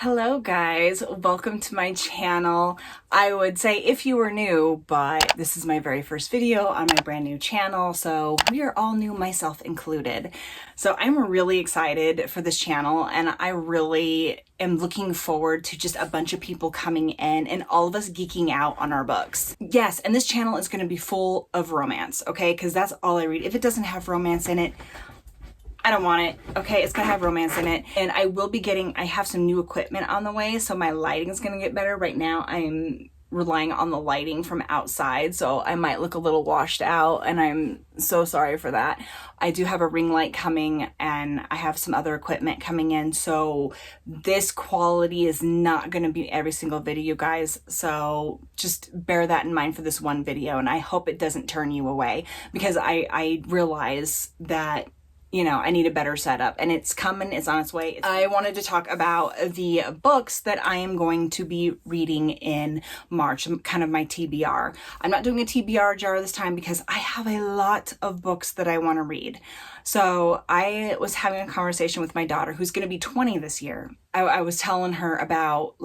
Hello guys, welcome to my channel. I would say if you were new, but this is my very first video on my brand new channel, so we are all new, myself included. So I'm really excited for this channel, and I really am looking forward to just a bunch of people coming in and all of us geeking out on our books. Yes, and this channel is going to be full of romance, okay? Because that's all I read. If it doesn't have romance in it, I don't want it. Okay, it's gonna have romance in it. And I have some new equipment on the way, so my lighting is gonna get better. Right now I'm relying on the lighting from outside, so I might look a little washed out, and I'm so sorry for that. I do have a ring light coming, and I have some other equipment coming in, so this quality is not gonna be every single video, guys. So just bear that in mind for this one video, and I hope it doesn't turn you away, because I realize that I need a better setup, and it's coming, it's on its way. I wanted to talk about the books that I am going to be reading in March, kind of my TBR. I'm not doing a TBR jar this time because I have a lot of books that I want to read. So I was having a conversation with my daughter, who's going to be 20 this year. I was telling her about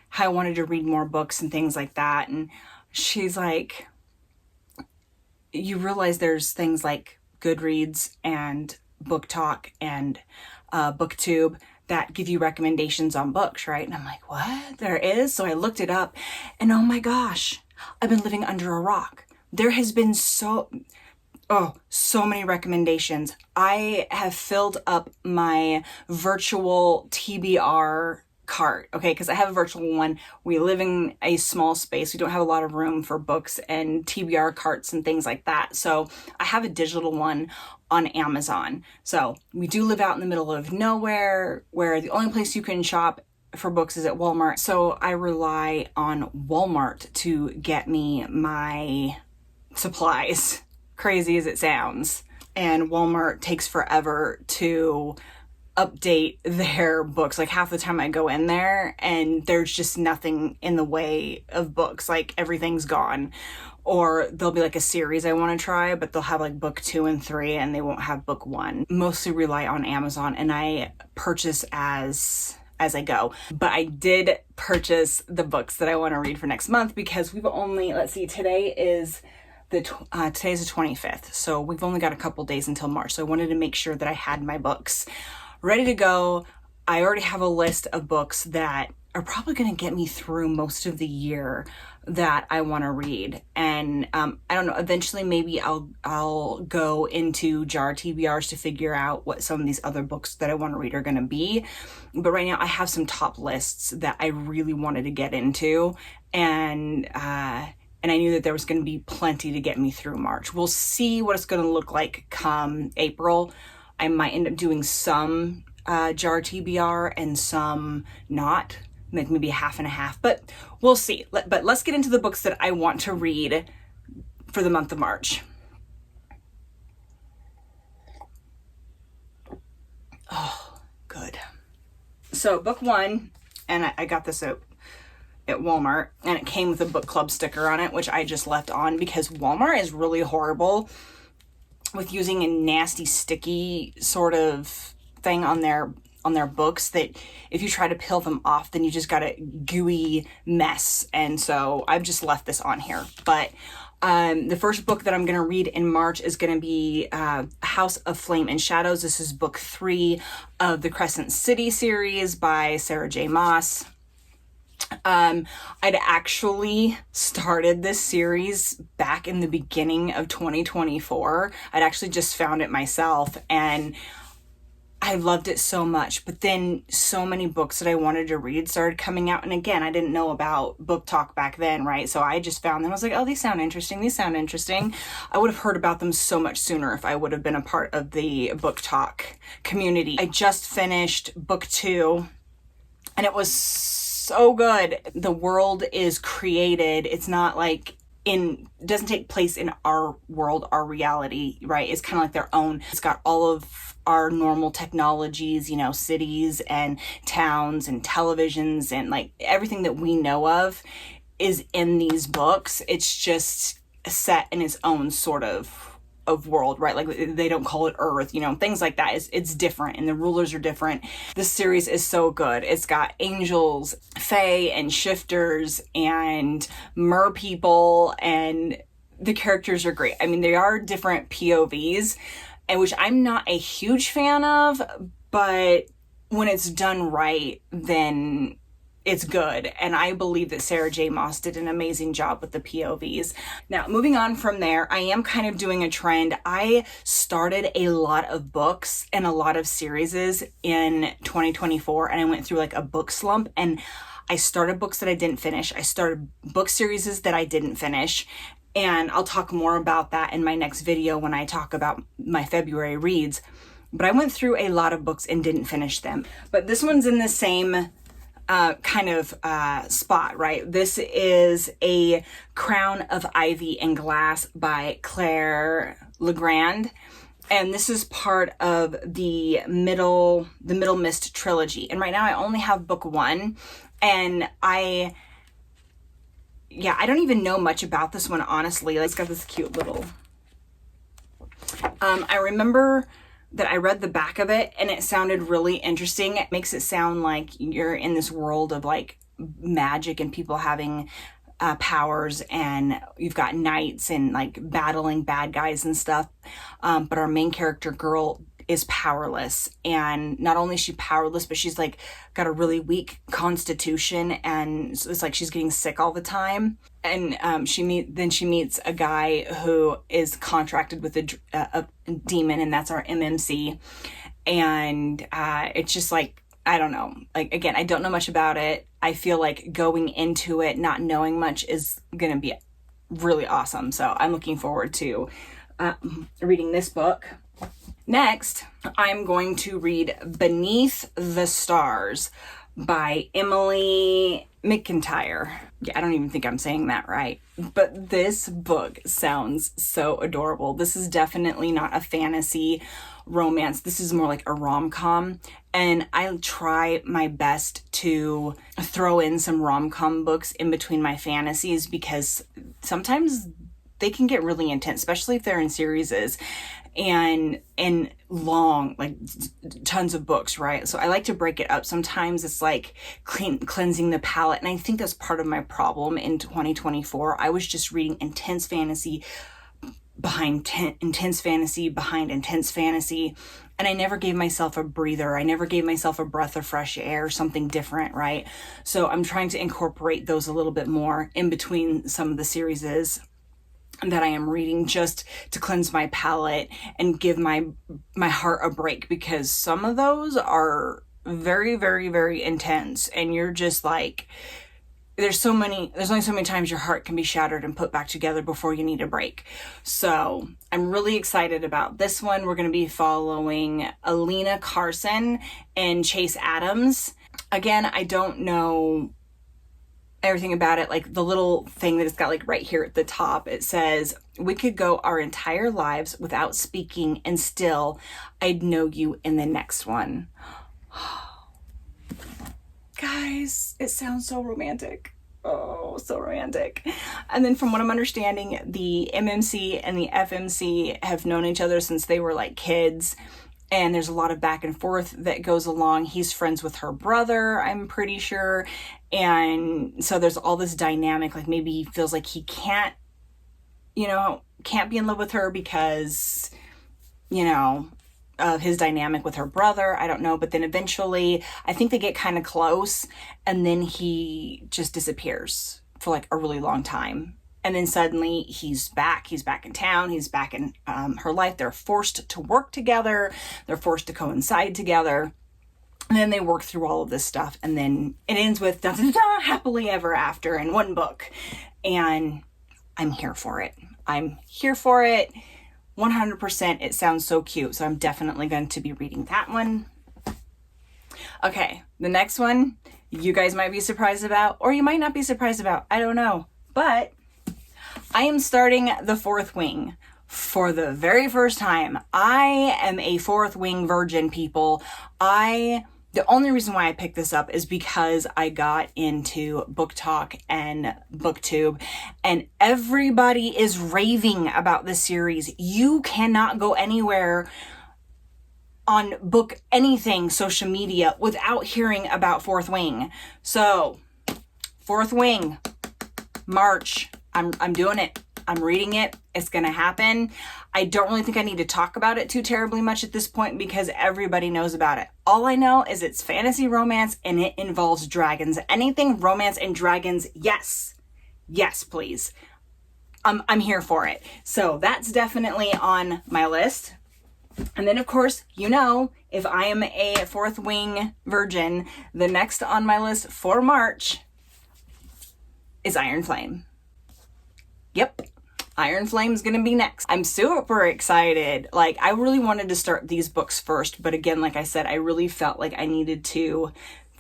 how I wanted to read more books and things like that, and she's like, you realize there's things like Goodreads and Book Talk and BookTube that give you recommendations on books, right? And I'm like, what? There is? So I looked it up, and oh my gosh, I've been living under a rock. There has been so many recommendations. I have filled up my virtual TBR cart, okay, because I have a virtual one. We live in a small space. We don't have a lot of room for books and TBR carts and things like that. So I have a digital one on Amazon. So we do live out in the middle of nowhere, where the only place you can shop for books is at Walmart. So I rely on Walmart to get me my supplies, crazy as it sounds. And Walmart takes forever to update their books. Like half the time I go in there and there's just nothing in the way of books. Like everything's gone. Or there'll be like a series I want to try, but they'll have like book 2 and 3 and they won't have book 1. Mostly rely on Amazon, and I purchase as I go. But I did purchase the books that I want to read for next month, because we've only, today is today's the 25th. So we've only got a couple days until March. So I wanted to make sure that I had my books ready to go. I already have a list of books that are probably going to get me through most of the year that I want to read. And I don't know, eventually maybe I'll go into jar TBRs to figure out what some of these other books that I want to read are going to be. But right now I have some top lists that I really wanted to get into, and I knew that there was going to be plenty to get me through March. We'll see what it's going to look like come April. I might end up doing some jar TBR and some not, like maybe half and a half, but we'll see. But let's get into the books that I want to read for the month of March. Oh, good. So book 1, and I got this at Walmart, and it came with a book club sticker on it, which I just left on because Walmart is really horrible with using a nasty sticky sort of thing on their books, that if you try to peel them off, then you just got a gooey mess. And so I've just left this on here. But the first book that I'm going to read in March is going to be House of Flame and Shadows. This is book 3 of the Crescent City series by Sarah J. Maas. I'd actually started this series back in the beginning of 2024. I'd actually just found it myself, and I loved it so much. But then so many books that I wanted to read started coming out. And again, I didn't know about Book Talk back then, right? So I just found them. I was like, oh, these sound interesting. These sound interesting. I would have heard about them so much sooner if I would have been a part of the Book Talk community. I just finished book 2, and it was so good. The world is created. It's not like it doesn't take place in our world, our reality, right? It's kind of like their own. It's got all of our normal technologies, cities and towns and televisions, and like everything that we know of is in these books. It's just set in its own sort of of world, right? Like they don't call it Earth, you know, things like that. It's different and the rulers are different. This series is so good. It's got angels, fae, and shifters and mer people, and the characters are great. I mean, they are different POVs, and which I'm not a huge fan of, but when it's done right, then it's good. And I believe that Sarah J. Maas did an amazing job with the POVs. Now, moving on from there, I am kind of doing a trend. I started a lot of books and a lot of series in 2024, and I went through like a book slump, and I started books that I didn't finish. I started book series that I didn't finish. And I'll talk more about that in my next video when I talk about my February reads. But I went through a lot of books and didn't finish them. But this one's in the same kind of spot, right? This is A Crown of Ivy and Glass by Claire Legrand. And this is part of the Middle Mist trilogy. And right now I only have book 1. And I don't even know much about this one, honestly. It's got this cute little... I remember that I read the back of it and it sounded really interesting. It makes it sound like you're in this world of like magic and people having powers, and you've got knights and like battling bad guys and stuff. But our main character girl is powerless, and not only is she powerless, but she's like got a really weak constitution, and so it's like she's getting sick all the time. And she meets a guy who is contracted with a demon, and that's our MMC. And it's just like, I don't know, like, again, I don't know much about it. I feel like going into it not knowing much is gonna be really awesome, so I'm looking forward to reading this book. Next, I'm going to read Beneath the Stars by Emily McIntyre. Yeah, I don't even think I'm saying that right. But this book sounds so adorable. This is definitely not a fantasy romance. This is more like a rom-com. And I try my best to throw in some rom-com books in between my fantasies, because sometimes they can get really intense, especially if they're in series and long, like tons of books, right? So I like to break it up. Sometimes it's like cleansing the palette. And I think that's part of my problem in 2024. I was just reading intense fantasy behind intense fantasy behind intense fantasy. And I never gave myself a breather. I never gave myself a breath of fresh air, something different, right? So I'm trying to incorporate those a little bit more in between some of the series that I am reading, just to cleanse my palate and give my heart a break, because some of those are very, very, very intense, and you're just like, there's only so many times your heart can be shattered and put back together before you need a break. So I'm really excited about this one. We're going to be following Alina Carson and Chase Adams. Again, I don't know everything about it. Like the little thing that it's got like right here at the top, it says, "We could go our entire lives without speaking and still I'd know you in the next one." Guys, it sounds so romantic. Oh, so romantic. And then from what I'm understanding, the MMC and the FMC have known each other since they were like kids. And there's a lot of back and forth that goes along. He's friends with her brother, I'm pretty sure. And so there's all this dynamic, like maybe he feels like he can't be in love with her because, of his dynamic with her brother. I don't know. But then eventually I think they get kind of close, and then he just disappears for like a really long time. And then suddenly he's back in town, he's back in her life. They're forced to work together. They're forced to coincide together. And then they work through all of this stuff. And then it ends with happily ever after in one book. And I'm here for it. 100%. It sounds so cute. So I'm definitely going to be reading that one. Okay, the next one you guys might be surprised about, or you might not be surprised about. I don't know. But I am starting The Fourth Wing for the very first time. I am a Fourth Wing virgin, people. I The only reason why I picked this up is because I got into Book Talk and BookTube, and everybody is raving about this series. You cannot go anywhere on book anything social media without hearing about Fourth Wing. So, Fourth Wing, March, I'm doing it. I'm reading it. It's going to happen. I don't really think I need to talk about it too terribly much at this point because everybody knows about it. All I know is it's fantasy romance and it involves dragons. Anything romance and dragons, yes. Yes, please. I'm here for it. So that's definitely on my list. And then, of course, you know, if I am a Fourth Wing virgin, the next on my list for March is Iron Flame. Yep. Iron Flame's gonna be next. I'm super excited. Like, I really wanted to start these books first, but again, like I said, I really felt like I needed to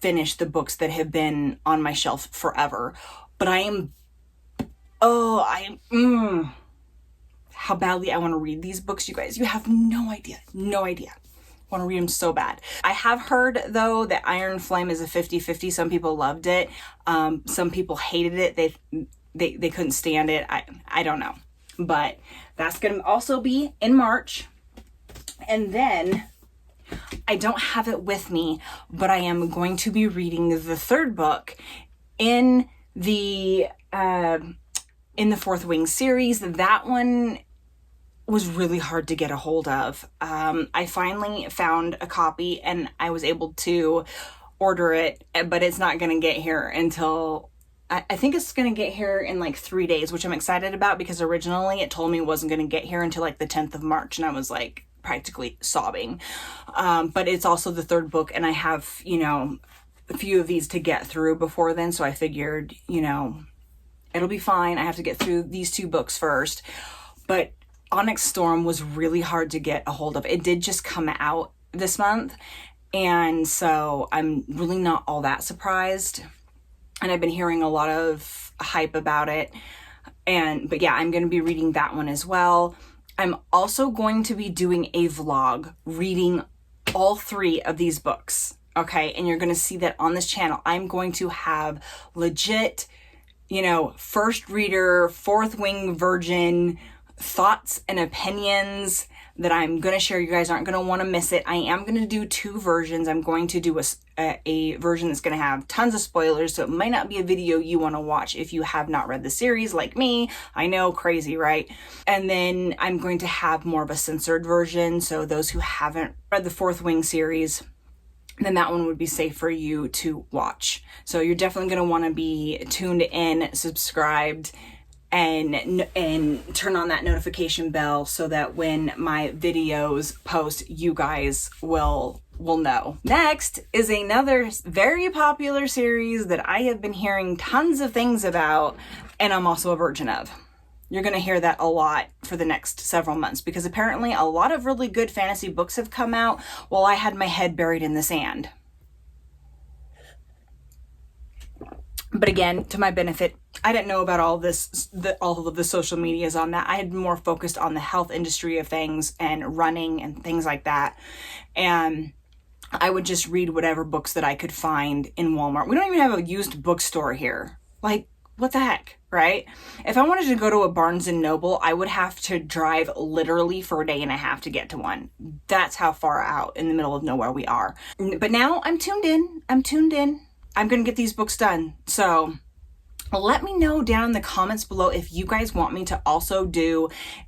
finish the books that have been on my shelf forever. But how badly I want to read these books, you guys. You have no idea. No idea. I want to read them so bad. I have heard, though, that Iron Flame is a 50-50. Some people loved it. Some people hated it. They couldn't stand it. I don't know. But that's going to also be in March. And then I don't have it with me, but I am going to be reading the third book in the Fourth Wing series. That one was really hard to get a hold of. I finally found a copy and I was able to order it, but it's not going to get here until... I think it's going to get here in like 3 days, which I'm excited about because originally it told me it wasn't going to get here until like the 10th of March. And I was like practically sobbing. But it's also the third book and I have, you know, a few of these to get through before then. So I figured, you know, it'll be fine. I have to get through these 2 books first. But Onyx Storm was really hard to get a hold of. It did just come out this month. And so I'm really not all that surprised. And I've been hearing a lot of hype about it. But yeah, I'm going to be reading that one as well. I'm also going to be doing a vlog reading all 3 of these books. Okay. And you're going to see that on this channel. I'm going to have legit, you know, first reader, Fourth Wing virgin thoughts and opinions that I'm going to share. You guys aren't going to want to miss it. I am going to do 2 versions. I'm going to do a version that's going to have tons of spoilers, so it might not be a video you want to watch if you have not read the series like me. I know, crazy, right? And then I'm going to have more of a censored version, so those who haven't read the Fourth Wing series, then that one would be safe for you to watch. So you're definitely going to want to be tuned in, subscribed, and turn on that notification bell so that when my videos post, you guys will know. Next is another very popular series that I have been hearing tons of things about, and I'm also a virgin of. You're going to hear that a lot for the next several months because apparently a lot of really good fantasy books have come out while I had my head buried in the sand. But again, to my benefit, I didn't know about all of the social medias on that. I had more focused on the health industry of things and running and things like that. And I would just read whatever books that I could find in Walmart. We don't even have a used bookstore here. Like, what the heck, right? If I wanted to go to a Barnes & Noble, I would have to drive literally for a day and a half to get to one. That's how far out in the middle of nowhere we are. But now I'm tuned in. I'm going to get these books done. So let me know down in the comments below if you guys want me to also do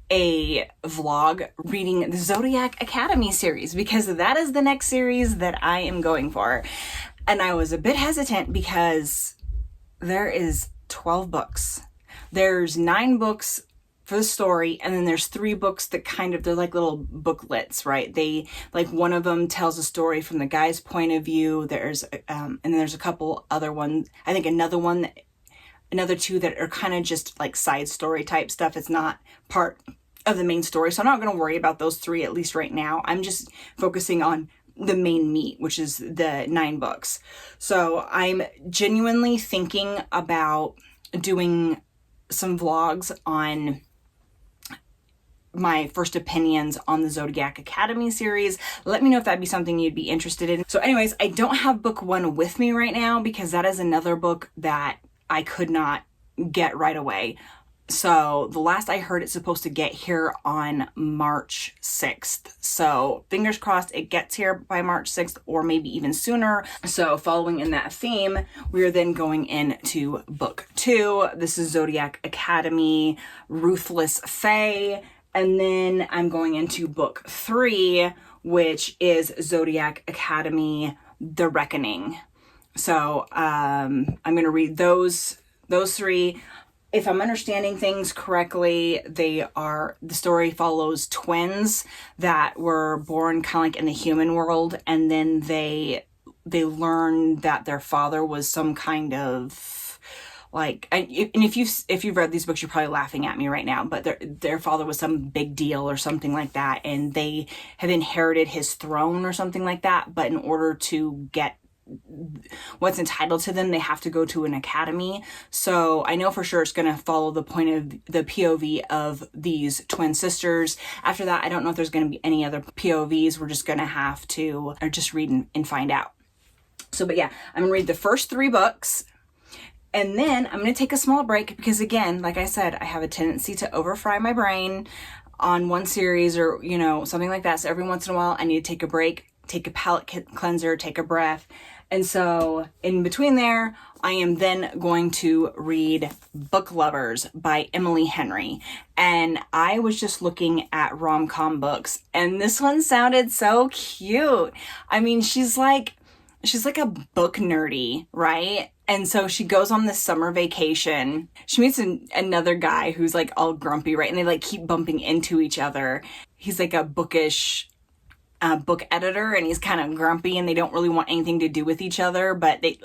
a vlog reading the Zodiac Academy series, because that is the next series that I am going for. And I was a bit hesitant because there is 12 books. There's 9 books for the story, and then there's 3 books that they're like little booklets, right? They, like, one of them tells a story from the guy's point of view. There's and then there's a couple other ones. I think another 2 that are kind of just like side story type stuff. It's not part of the main story, so I'm not going to worry about those 3, at least right now. I'm just focusing on the main meat, which is the 9 books. So I'm genuinely thinking about doing some vlogs on my first opinions on the Zodiac Academy series. Let me know if that'd be something you'd be interested in. So anyways, I don't have book 1 with me right now because that is another book that I could not get right away. So the last I heard, it's supposed to get here on March 6th. So fingers crossed it gets here by March 6th or maybe even sooner. So following in that theme, we are then going into book 2. This is Zodiac Academy, Ruthless Fae. And then I'm going into book 3, which is Zodiac Academy, The Reckoning. So I'm going to read those 3. If I'm understanding things correctly, the story follows twins that were born kind of like in the human world, and then they learn that their father was some kind of like, and if you've read these books, you're probably laughing at me right now, but their father was some big deal or something like that, and they have inherited his throne or something like that. But in order to get what's entitled to them, they have to go to an academy. So I know for sure it's going to follow the point of the POV of these twin sisters. After that, I don't know if there's going to be any other POVs. We're just going to have to just read and find out. So, but yeah, I'm going to read the first 3 books. And then I'm going to take a small break because, again, like I said, I have a tendency to overfry my brain on one series or, something like that. So every once in a while, I need to take a break, take a palate cleanser, take a breath. And so in between there, I am then going to read Book Lovers by Emily Henry. And I was just looking at rom-com books, and this one sounded so cute. I mean, she's like a book nerdy, right? And so she goes on this summer vacation. She meets another guy who's like all grumpy, right? And they like keep bumping into each other. He's like a bookish book editor, and he's kind of grumpy, and they don't really want anything to do with each other, but they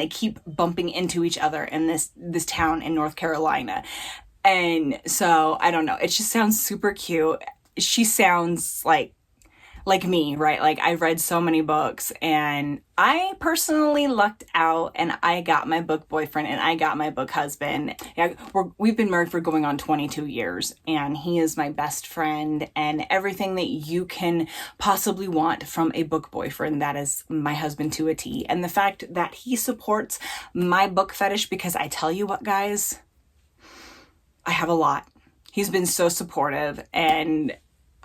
keep bumping into each other in this town in North Carolina. And so I don't know, it just sounds super cute. She sounds like me, right? Like, I've read so many books, and I personally lucked out, and I got my book boyfriend and I got my book husband. Yeah, we've been married for going on 22 years, and he is my best friend and everything that you can possibly want from a book boyfriend. That is my husband to a T. And the fact that he supports my book fetish, because I tell you what, guys, I have a lot. He's been so supportive, and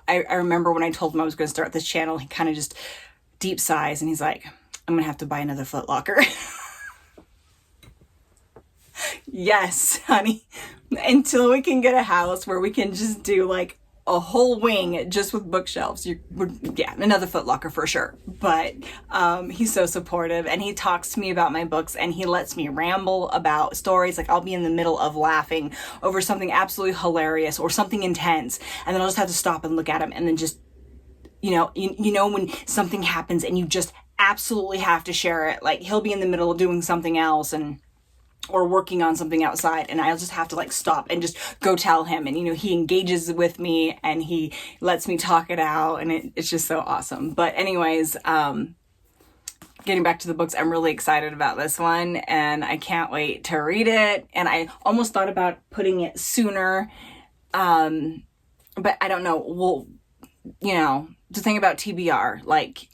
I remember when I told him I was going to start this channel, he kind of just deep sighs, and he's like, I'm going to have to buy another Foot Locker. Yes, honey. Until we can get a house where we can just do like a whole wing just with bookshelves. Another Foot Locker for sure. But he's so supportive, and he talks to me about my books, and he lets me ramble about stories. Like, I'll be in the middle of laughing over something absolutely hilarious or something intense, and then I'll just have to stop and look at him, and then just, when something happens and you just absolutely have to share it. Like, he'll be in the middle of doing something else or working on something outside, and I'll just have to like stop and just go tell him, and he engages with me and he lets me talk it out, and it's just so awesome. But anyways, getting back to the books, I'm really excited about this one, and I can't wait to read it. And I almost thought about putting it sooner, but I don't know. Well, the thing about TBR, like,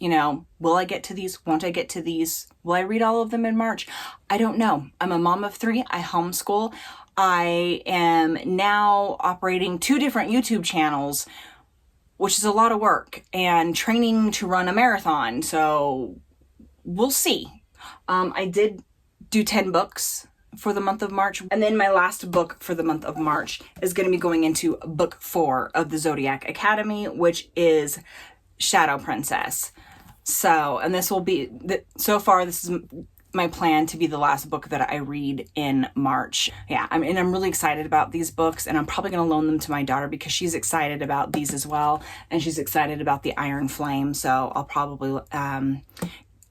will I get to these? Won't I get to these? Will I read all of them in March? I don't know. I'm a mom of 3. I homeschool. I am now operating 2 different YouTube channels, which is a lot of work, and training to run a marathon. So we'll see. I did do 10 books for the month of March. And then my last book for the month of March is going to be going into book 4 of the Zodiac Academy, which is Shadow Princess. So, and this will be, so far, this is my plan to be the last book that I read in March. Yeah, I'm really excited about these books, and I'm probably going to loan them to my daughter because she's excited about these as well, and she's excited about the Iron Flame, so I'll probably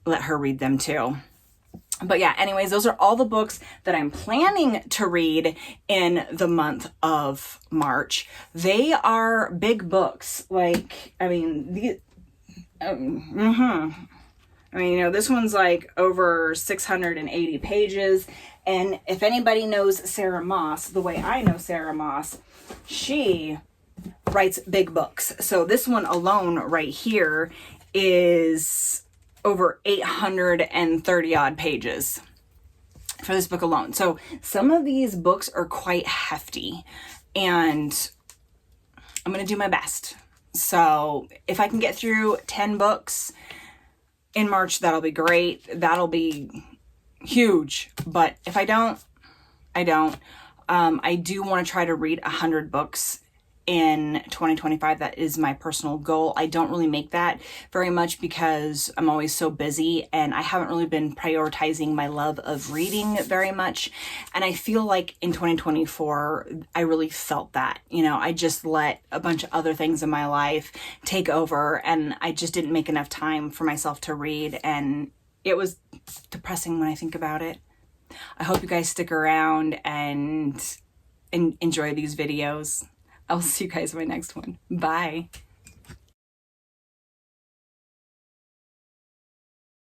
let her read them too. But yeah, anyways, those are all the books that I'm planning to read in the month of March. They are big books. Like, I mean, this one's like over 680 pages. And if anybody knows Sarah Moss, the way I know Sarah Moss, she writes big books. So this one alone right here is over 830 odd pages for this book alone. So some of these books are quite hefty, and I'm going to do my best. So if I can get through 10 books in March, that'll be great. That'll be huge. But if I don't, I don't. I do want to try to read 100 books in 2025. That is my personal goal. I don't really make that very much because I'm always so busy, and I haven't really been prioritizing my love of reading very much. And I feel like in 2024, I really felt that, you know, I just let a bunch of other things in my life take over, and I just didn't make enough time for myself to read. And it was depressing when I think about it. I hope you guys stick around and enjoy these videos. I'll see you guys in my next one. Bye.